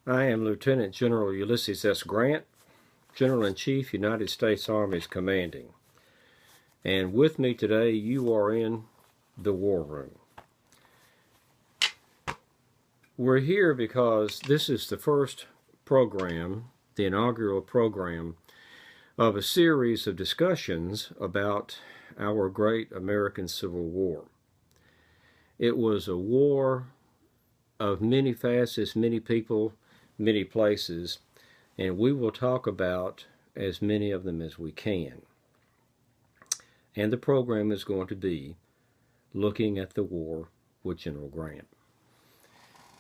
I am Lieutenant General Ulysses S. Grant, General-in-Chief, United States Army's commanding. And with me today, you are in the War Room. We're here because this is the first program, the inaugural program, of a series of discussions about our great American Civil War. It was a war of many facets, many people, many places, and we will talk about as many of them as we can. And the program is going to be looking at the war with General Grant.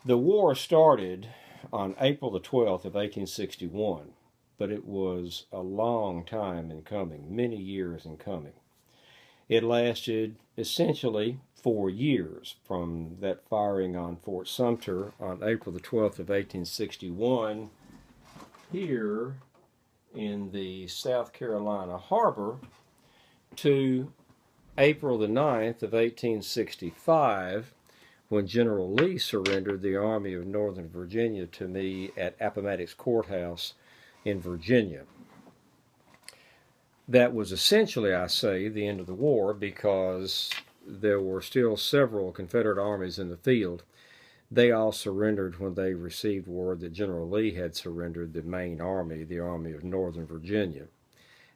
The war started on April the 12th of 1861, but it was a long time in coming, many years in coming. It lasted essentially 4 years from that firing on Fort Sumter on April the 12th of 1861 here in the South Carolina harbor to April the 9th of 1865 when General Lee surrendered the Army of Northern Virginia to me at Appomattox Courthouse in Virginia. That was essentially, I say, the end of the war because there were still several Confederate armies in the field. They all surrendered when they received word that General Lee had surrendered the main army, the Army of Northern Virginia.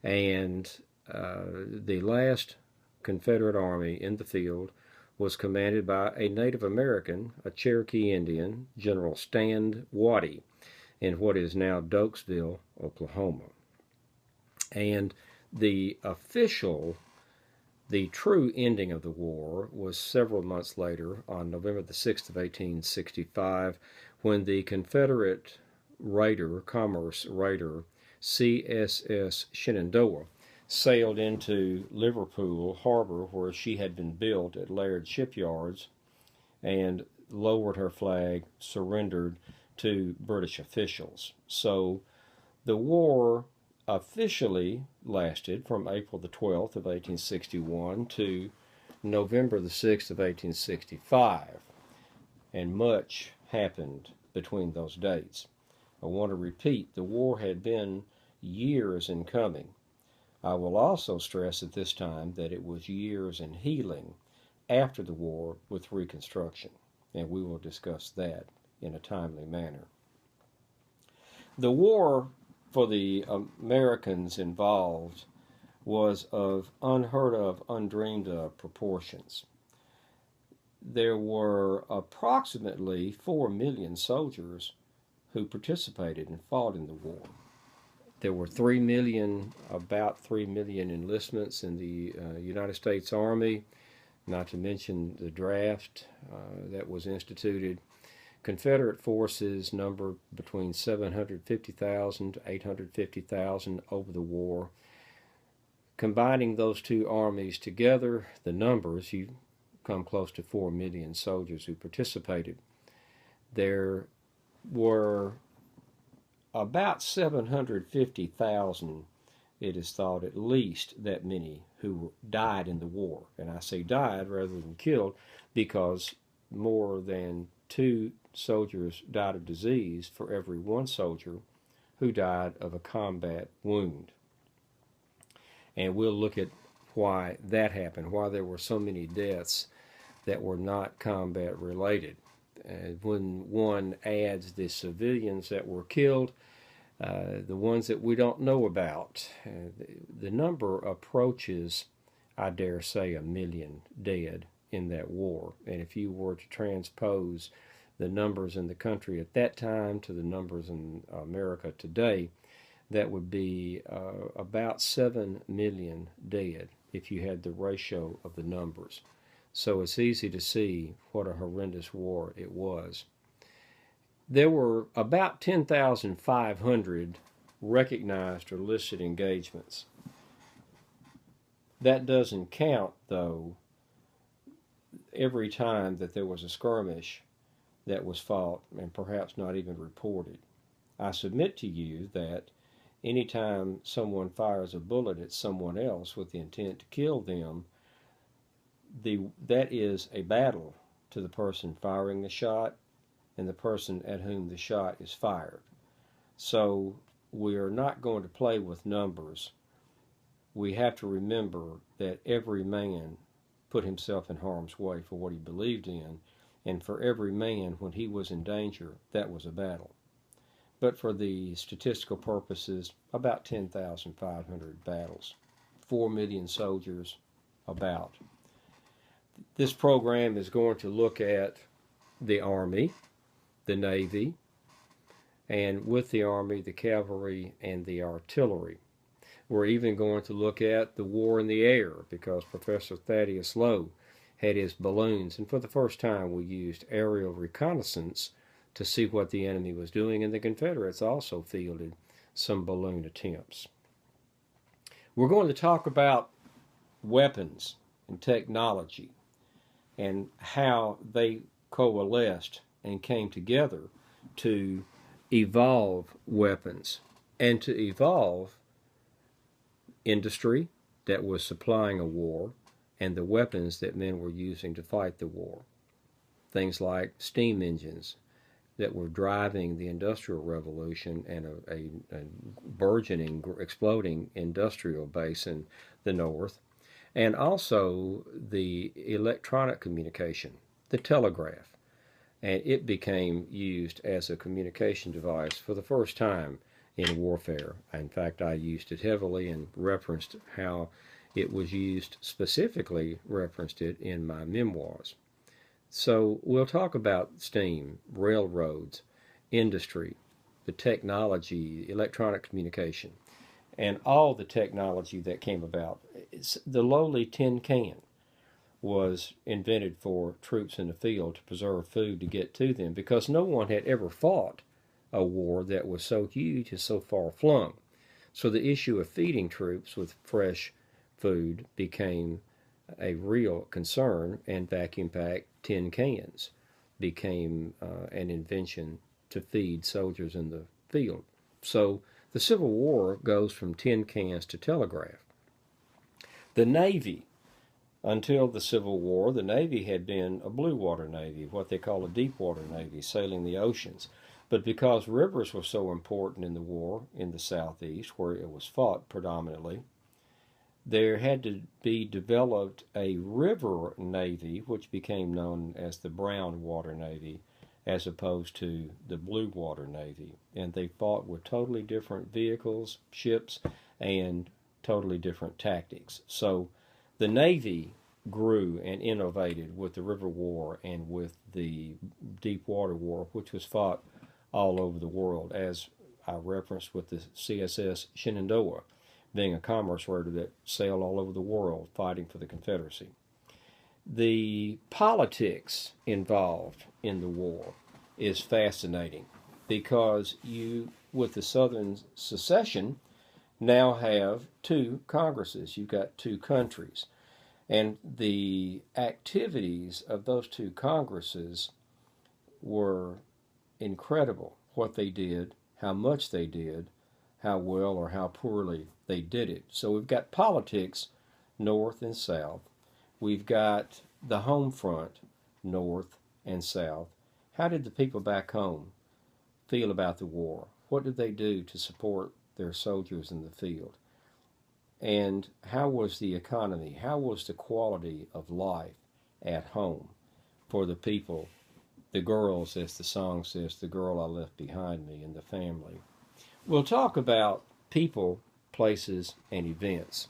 And the last Confederate army in the field was commanded by a Native American, a Cherokee Indian, General Stand Watie, in what is now Dokesville, Oklahoma. And the true ending of the war was several months later, on November the 6th of 1865, when the Confederate commerce raider, CSS Shenandoah, sailed into Liverpool Harbor, where she had been built at Laird Shipyards, and lowered her flag, surrendered to British officials. So the war officially lasted from April the 12th of 1861 to November the 6th of 1865, and much happened between those dates. I want to repeat, the war had been years in coming. I will also stress at this time that it was years in healing after the war with Reconstruction, and we will discuss that in a timely manner. The war for the Americans involved was of unheard of, undreamed of proportions. There were approximately 4 million soldiers who participated and fought in the war. There were about 3 million enlistments in the United States Army, not to mention the draft that was instituted. Confederate forces numbered between 750,000 to 850,000 over the war. Combining those two armies together, the numbers, you come close to 4 million soldiers who participated. There were about 750,000, it is thought, at least that many who died in the war. And I say died rather than killed because more than 2 soldiers died of disease for every 1 soldier who died of a combat wound. And we'll look at why that happened, why there were so many deaths that were not combat related. When one adds the civilians that were killed, the ones that we don't know about, the number approaches, I dare say, 1 million dead in that war. And if you were to transpose the numbers in the country at that time to the numbers in America today, that would be about 7 million dead if you had the ratio of the numbers. So it's easy to see what a horrendous war it was. There were about 10,500 recognized or listed engagements. That doesn't count, though, every time that there was a skirmish that was fought and perhaps not even reported. I submit to you that anytime someone fires a bullet at someone else with the intent to kill them, that is a battle to the person firing the shot and the person at whom the shot is fired. So we are not going to play with numbers. We have to remember that every man put himself in harm's way for what he believed in, and for every man, when he was in danger, that was a battle. But for the statistical purposes, about 10,500 battles, 4 million soldiers, about. This program is going to look at the Army, the Navy, and with the Army, the cavalry, and the artillery. We're even going to look at the war in the air, because Professor Thaddeus Lowe had his balloons, and for the first time we used aerial reconnaissance to see what the enemy was doing, and the Confederates also fielded some balloon attempts. We're going to talk about weapons and technology and how they coalesced and came together to evolve weapons and to evolve industry that was supplying a war and the weapons that men were using to fight the war. Things like steam engines that were driving the Industrial Revolution and a burgeoning, exploding industrial base in the North, and also the electronic communication, the telegraph. And it became used as a communication device for the first time in warfare. In fact, I used it heavily and referenced how it was used, specifically referenced it in my memoirs. So we'll talk about steam, railroads, industry, the technology, electronic communication, and all the technology that came about. The lowly tin can was invented for troops in the field to preserve food to get to them, because no one had ever fought a war that was so huge and so far flung. So the issue of feeding troops with fresh food became a real concern, and vacuum-packed tin cans became an invention to feed soldiers in the field. So the Civil War goes from tin cans to telegraph. The Navy, until the Civil War, the Navy had been a blue water Navy, what they call a deep water Navy, sailing the oceans. But because rivers were so important in the war in the Southeast, where it was fought predominantly, there had to be developed a river navy, which became known as the brown water navy, as opposed to the blue water navy. And they fought with totally different vehicles, ships, and totally different tactics. So the Navy grew and innovated with the River War and with the Deep Water War, which was fought all over the world, as I referenced with the CSS Shenandoah, being a commerce raider that sailed all over the world fighting for the Confederacy. The politics involved in the war is fascinating, because you, with the Southern secession, now have two Congresses. You've got two countries. And the activities of those two Congresses were incredible. What they did, how much they did, how well or how poorly they did it. So we've got politics, North and South. We've got the home front, North and South. How did the people back home feel about the war? What did they do to support their soldiers in the field? And how was the economy? How was the quality of life at home for the people, the girls, as the song says, the girl I left behind me, and the family? We'll talk about people, places, and events,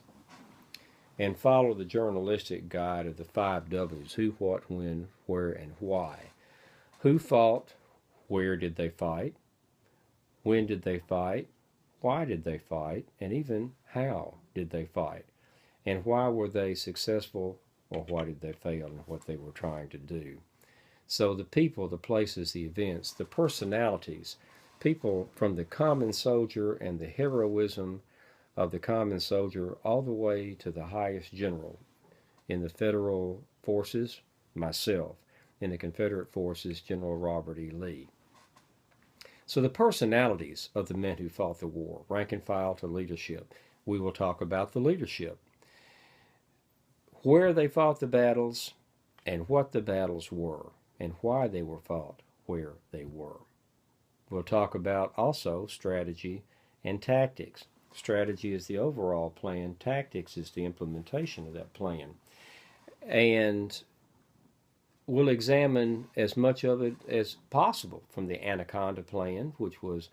and follow the journalistic guide of the 5 W's: who, what, when, where, and why. Who fought? Where did they fight? When did they fight? Why did they fight? And even how did they fight? And why were they successful, or why did they fail in what they were trying to do? So the people, the places, the events, the personalities, people from the common soldier and the heroism of the common soldier all the way to the highest general in the Federal forces, myself, in the Confederate forces, General Robert E. Lee. So the personalities of the men who fought the war, rank and file to leadership. We will talk about the leadership, where they fought the battles, and what the battles were, and why they were fought, where they were. We'll talk about also strategy and tactics. Strategy is the overall plan, tactics is the implementation of that plan. And we'll examine as much of it as possible from the Anaconda Plan, which was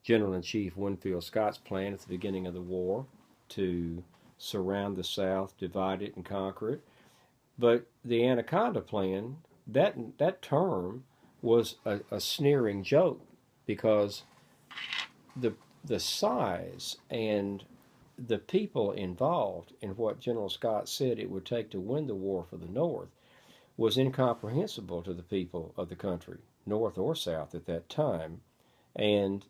General-in-Chief Winfield Scott's plan at the beginning of the war to surround the South, divide it, and conquer it. But the Anaconda Plan, that term was a sneering joke, because the size and the people involved in what General Scott said it would take to win the war for the North was incomprehensible to the people of the country, North or South, at that time. And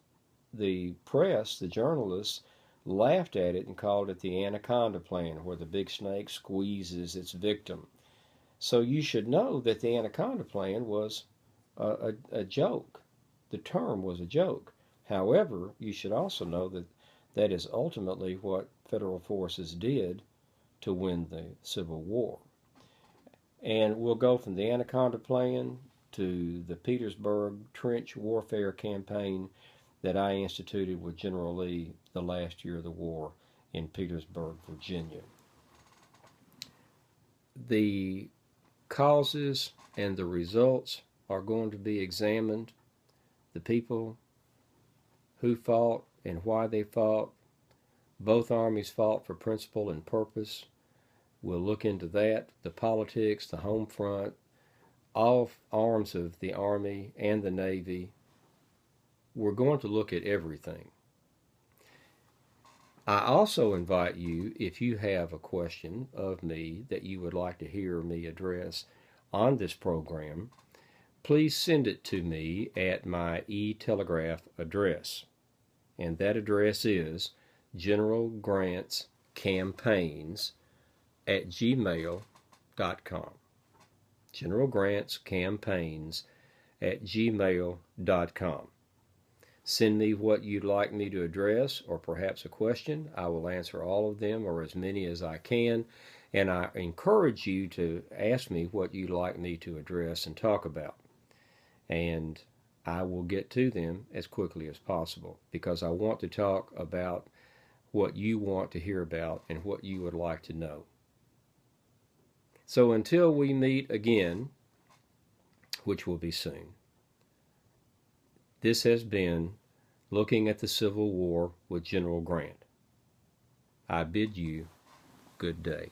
the press, the journalists, laughed at it and called it the Anaconda Plan, where the big snake squeezes its victim. So you should know that the Anaconda Plan was a joke. The term was a joke. However, you should also know that that is ultimately what federal forces did to win the Civil War. And we'll go from the Anaconda Plan to the Petersburg Trench Warfare Campaign that I instituted with General Lee the last year of the war in Petersburg, Virginia. The causes and the results are going to be examined. The people who fought and why they fought. Both armies fought for principle and purpose. We'll look into that, the politics, the home front, all arms of the Army and the Navy. We're going to look at everything. I also invite you, if you have a question of me that you would like to hear me address on this program, please send it to me at my e-telegraph address. And that address is generalgrantscampaigns@gmail.com. generalgrantscampaigns@gmail.com. Send me what you'd like me to address, or perhaps a question. I will answer all of them, or as many as I can. And I encourage you to ask me what you'd like me to address and talk about. And I will get to them as quickly as possible, because I want to talk about what you want to hear about and what you would like to know. So until we meet again, which will be soon, this has been Looking at the Civil War with General Grant. I bid you good day.